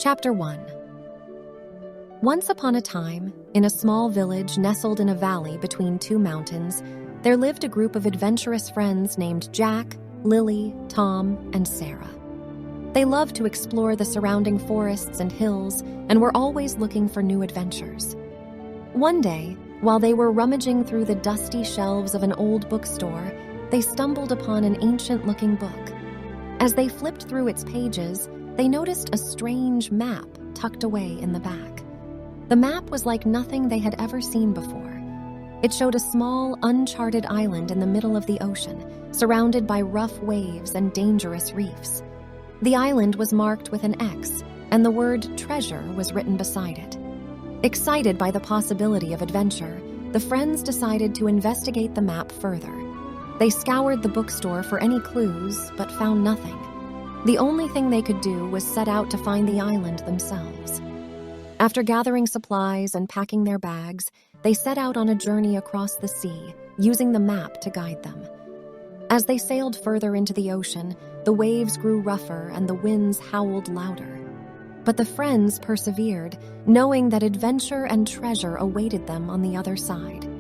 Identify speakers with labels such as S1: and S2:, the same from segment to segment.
S1: Chapter 1. Once upon a time, in a small village nestled in a valley between two mountains, there lived a group of adventurous friends named Jack, Lily, Tom, and Sarah. They loved to explore the surrounding forests and hills and were always looking for new adventures. One day, while they were rummaging through the dusty shelves of an old bookstore, they stumbled upon an ancient-looking book. As they flipped through its pages, they noticed a strange map tucked away in the back. The map was like nothing they had ever seen before. It showed a small, uncharted island in the middle of the ocean, surrounded by rough waves and dangerous reefs. The island was marked with an X, and the word treasure was written beside it. Excited by the possibility of adventure, the friends decided to investigate the map further. They scoured the bookstore for any clues, but found nothing. The only thing they could do was set out to find the island themselves. After gathering supplies and packing their bags, they set out on a journey across the sea, using the map to guide them. As they sailed further into the ocean, the waves grew rougher and the winds howled louder. But the friends persevered, knowing that adventure and treasure awaited them on the other side.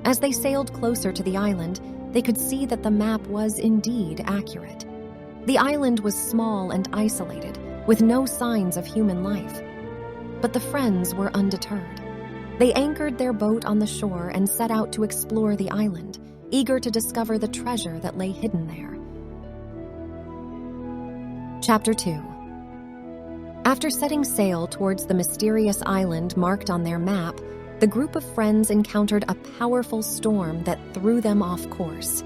S1: As they sailed closer to the island, they could see that the map was indeed accurate. The island was small and isolated, with no signs of human life. But the friends were undeterred. They anchored their boat on the shore and set out to explore the island, eager to discover the treasure that lay hidden there. Chapter 2. After setting sail towards the mysterious island marked on their map, the group of friends encountered a powerful storm that threw them off course.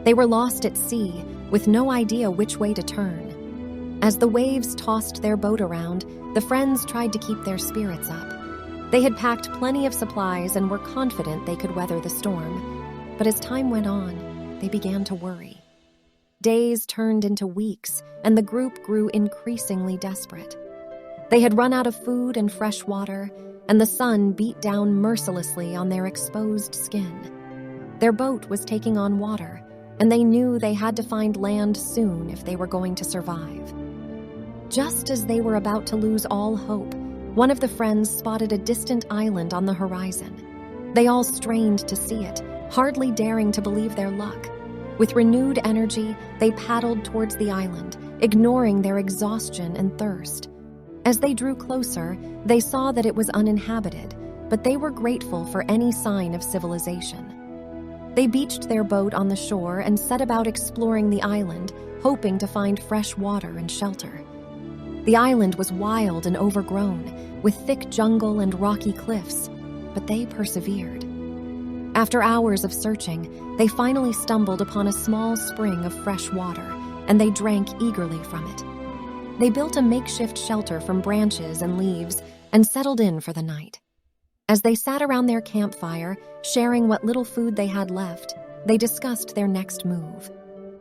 S1: They were lost at sea, with no idea which way to turn. As the waves tossed their boat around, the friends tried to keep their spirits up. They had packed plenty of supplies and were confident they could weather the storm. But as time went on, they began to worry. Days turned into weeks, and the group grew increasingly desperate. They had run out of food and fresh water, and the sun beat down mercilessly on their exposed skin. Their boat was taking on water, and they knew they had to find land soon if they were going to survive. Just as they were about to lose all hope, one of the friends spotted a distant island on the horizon. They all strained to see it, hardly daring to believe their luck. With renewed energy, they paddled towards the island, ignoring their exhaustion and thirst. As they drew closer, they saw that it was uninhabited, but they were grateful for any sign of civilization. They beached their boat on the shore and set about exploring the island, hoping to find fresh water and shelter. The island was wild and overgrown, with thick jungle and rocky cliffs, but they persevered. After hours of searching, they finally stumbled upon a small spring of fresh water, and they drank eagerly from it. They built a makeshift shelter from branches and leaves and settled in for the night. As they sat around their campfire, sharing what little food they had left, they discussed their next move.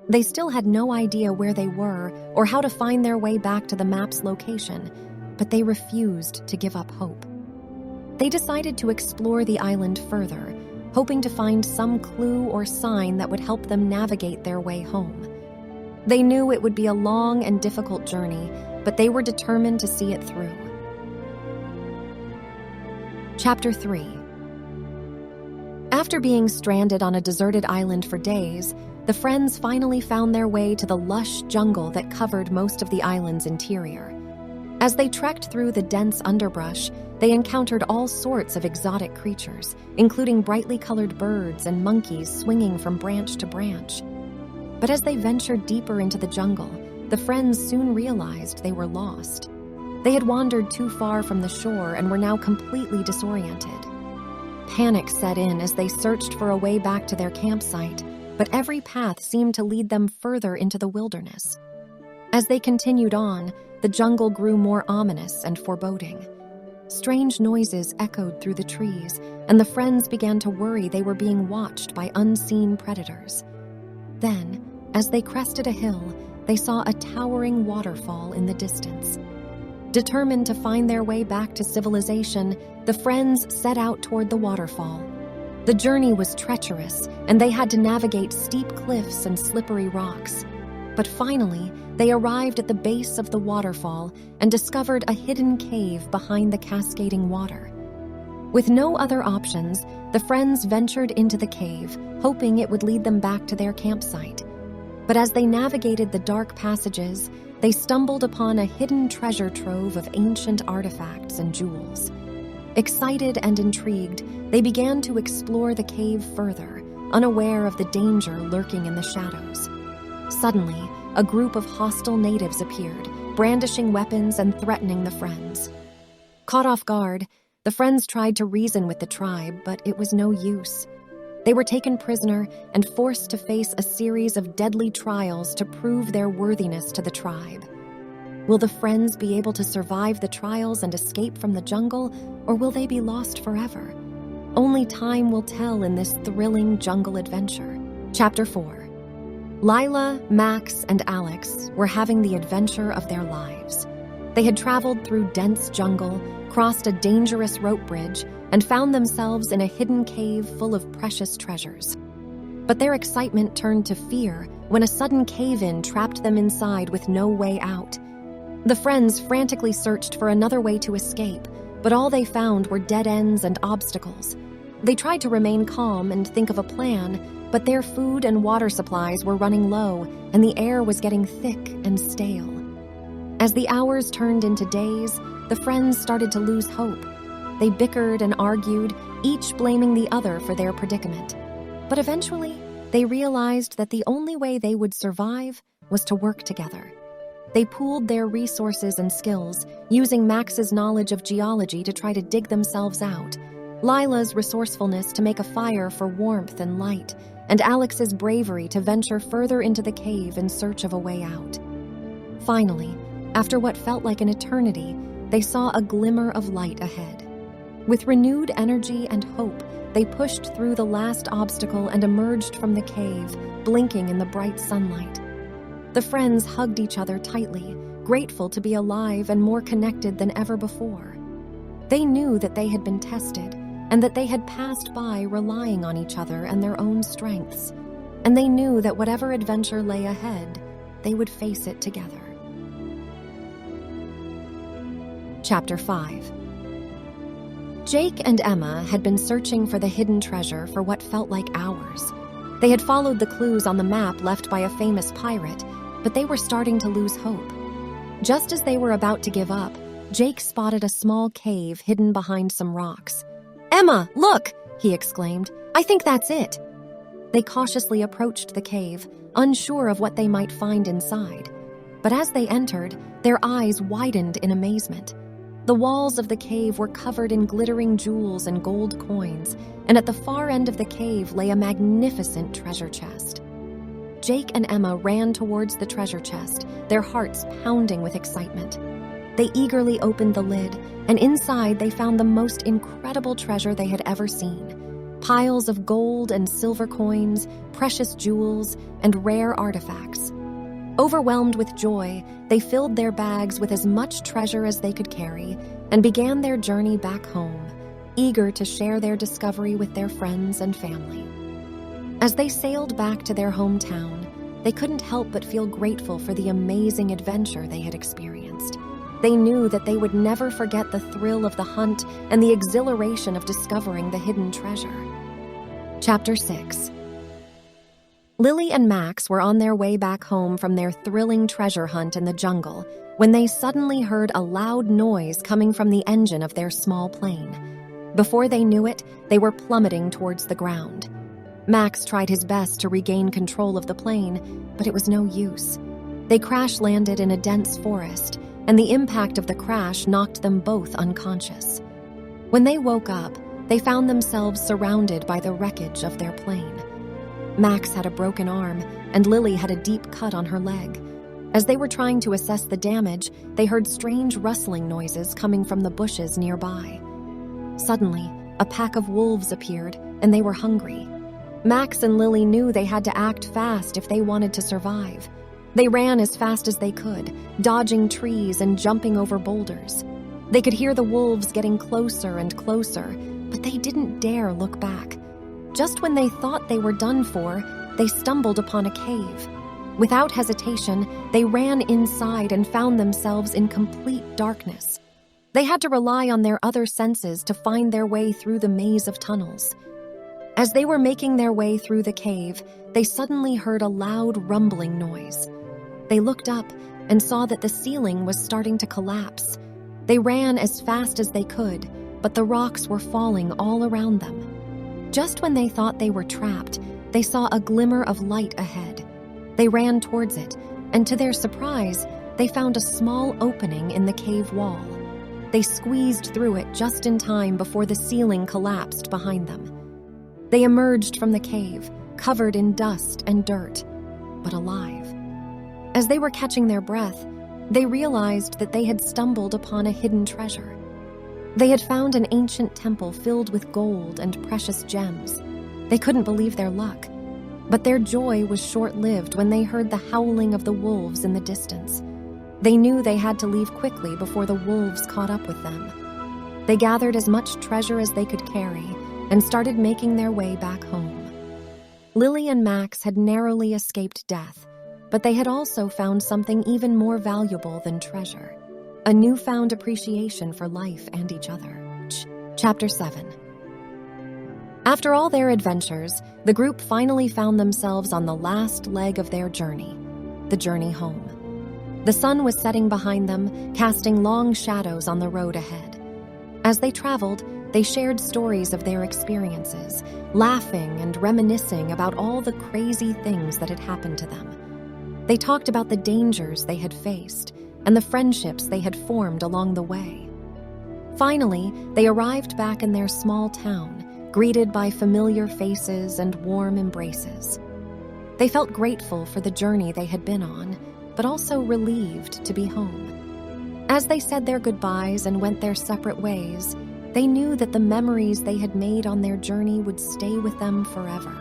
S1: They still had no idea where they were or how to find their way back to the map's location, but they refused to give up hope. They decided to explore the island further, hoping to find some clue or sign that would help them navigate their way home. They knew it would be a long and difficult journey, but they were determined to see it through. Chapter 3. After being stranded on a deserted island for days, the friends finally found their way to the lush jungle that covered most of the island's interior. As they trekked through the dense underbrush, they encountered all sorts of exotic creatures, including brightly colored birds and monkeys swinging from branch to branch. But as they ventured deeper into the jungle, the friends soon realized they were lost. They had wandered too far from the shore and were now completely disoriented. Panic set in as they searched for a way back to their campsite, but every path seemed to lead them further into the wilderness. As they continued on, the jungle grew more ominous and foreboding. Strange noises echoed through the trees, and the friends began to worry they were being watched by unseen predators. Then, as they crested a hill, they saw a towering waterfall in the distance. Determined to find their way back to civilization, the friends set out toward the waterfall. The journey was treacherous, and they had to navigate steep cliffs and slippery rocks. But finally, they arrived at the base of the waterfall and discovered a hidden cave behind the cascading water. With no other options, the friends ventured into the cave, hoping it would lead them back to their campsite. But as they navigated the dark passages, they stumbled upon a hidden treasure trove of ancient artifacts and jewels. Excited and intrigued, they began to explore the cave further, unaware of the danger lurking in the shadows. Suddenly, a group of hostile natives appeared, brandishing weapons and threatening the friends. Caught off guard, the friends tried to reason with the tribe, but it was no use. They were taken prisoner and forced to face a series of deadly trials to prove their worthiness to the tribe. Will the friends be able to survive the trials and escape from the jungle, or will they be lost forever? Only time will tell in this thrilling jungle adventure. Chapter 4. Lila, Max, and Alex were having the adventure of their lives. They had traveled through dense jungle, crossed a dangerous rope bridge, and found themselves in a hidden cave full of precious treasures. But their excitement turned to fear when a sudden cave-in trapped them inside with no way out. The friends frantically searched for another way to escape, but all they found were dead ends and obstacles. They tried to remain calm and think of a plan, but their food and water supplies were running low, and the air was getting thick and stale. As the hours turned into days, the friends started to lose hope. They bickered and argued, each blaming the other for their predicament. But eventually, they realized that the only way they would survive was to work together. They pooled their resources and skills, using Max's knowledge of geology to try to dig themselves out, Lila's resourcefulness to make a fire for warmth and light, and Alex's bravery to venture further into the cave in search of a way out. Finally, after what felt like an eternity, they saw a glimmer of light ahead. With renewed energy and hope, they pushed through the last obstacle and emerged from the cave, blinking in the bright sunlight. The friends hugged each other tightly, grateful to be alive and more connected than ever before. They knew that they had been tested, and that they had passed by relying on each other and their own strengths. And they knew that whatever adventure lay ahead, they would face it together. Chapter 5. Jake and Emma had been searching for the hidden treasure for what felt like hours. They had followed the clues on the map left by a famous pirate, but they were starting to lose hope. Just as they were about to give up, Jake spotted a small cave hidden behind some rocks. "Emma, look!" he exclaimed. "I think that's it." They cautiously approached the cave, unsure of what they might find inside. But as they entered, their eyes widened in amazement. The walls of the cave were covered in glittering jewels and gold coins, and at the far end of the cave lay a magnificent treasure chest. Jake and Emma ran towards the treasure chest, their hearts pounding with excitement. They eagerly opened the lid, and inside they found the most incredible treasure they had ever seen. Piles of gold and silver coins, precious jewels, and rare artifacts. Overwhelmed with joy, they filled their bags with as much treasure as they could carry and began their journey back home, eager to share their discovery with their friends and family. As they sailed back to their hometown, they couldn't help but feel grateful for the amazing adventure they had experienced. They knew that they would never forget the thrill of the hunt and the exhilaration of discovering the hidden treasure. Chapter 6. Lily and Max were on their way back home from their thrilling treasure hunt in the jungle when they suddenly heard a loud noise coming from the engine of their small plane. Before they knew it, they were plummeting towards the ground. Max tried his best to regain control of the plane, but it was no use. They crash-landed in a dense forest, and the impact of the crash knocked them both unconscious. When they woke up, they found themselves surrounded by the wreckage of their plane. Max had a broken arm, and Lily had a deep cut on her leg. As they were trying to assess the damage, they heard strange rustling noises coming from the bushes nearby. Suddenly, a pack of wolves appeared, and they were hungry. Max and Lily knew they had to act fast if they wanted to survive. They ran as fast as they could, dodging trees and jumping over boulders. They could hear the wolves getting closer and closer, but they didn't dare look back. Just when they thought they were done for, they stumbled upon a cave. Without hesitation, they ran inside and found themselves in complete darkness. They had to rely on their other senses to find their way through the maze of tunnels. As they were making their way through the cave, they suddenly heard a loud rumbling noise. They looked up and saw that the ceiling was starting to collapse. They ran as fast as they could, but the rocks were falling all around them. Just when they thought they were trapped, they saw a glimmer of light ahead. They ran towards it, and to their surprise, they found a small opening in the cave wall. They squeezed through it just in time before the ceiling collapsed behind them. They emerged from the cave, covered in dust and dirt, but alive. As they were catching their breath, they realized that they had stumbled upon a hidden treasure. They had found an ancient temple filled with gold and precious gems. They couldn't believe their luck, but their joy was short-lived when they heard the howling of the wolves in the distance. They knew they had to leave quickly before the wolves caught up with them. They gathered as much treasure as they could carry and started making their way back home. Lily and Max had narrowly escaped death, but they had also found something even more valuable than treasure: a newfound appreciation for life and each other. Chapter 7. After all their adventures, the group finally found themselves on the last leg of their journey, the journey home. The sun was setting behind them, casting long shadows on the road ahead. As they traveled, they shared stories of their experiences, laughing and reminiscing about all the crazy things that had happened to them. They talked about the dangers they had faced and the friendships they had formed along the way. Finally, they arrived back in their small town, greeted by familiar faces and warm embraces. They felt grateful for the journey they had been on, but also relieved to be home. As they said their goodbyes and went their separate ways, they knew that the memories they had made on their journey would stay with them forever.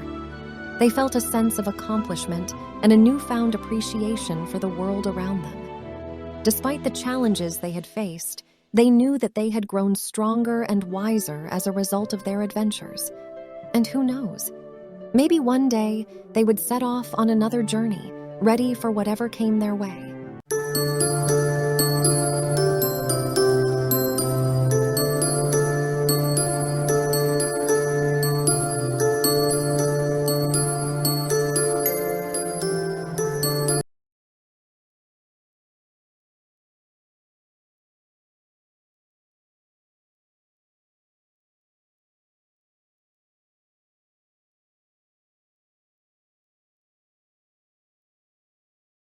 S1: They felt a sense of accomplishment and a newfound appreciation for the world around them. Despite the challenges they had faced, they knew that they had grown stronger and wiser as a result of their adventures. And who knows? Maybe one day they would set off on another journey, ready for whatever came their way.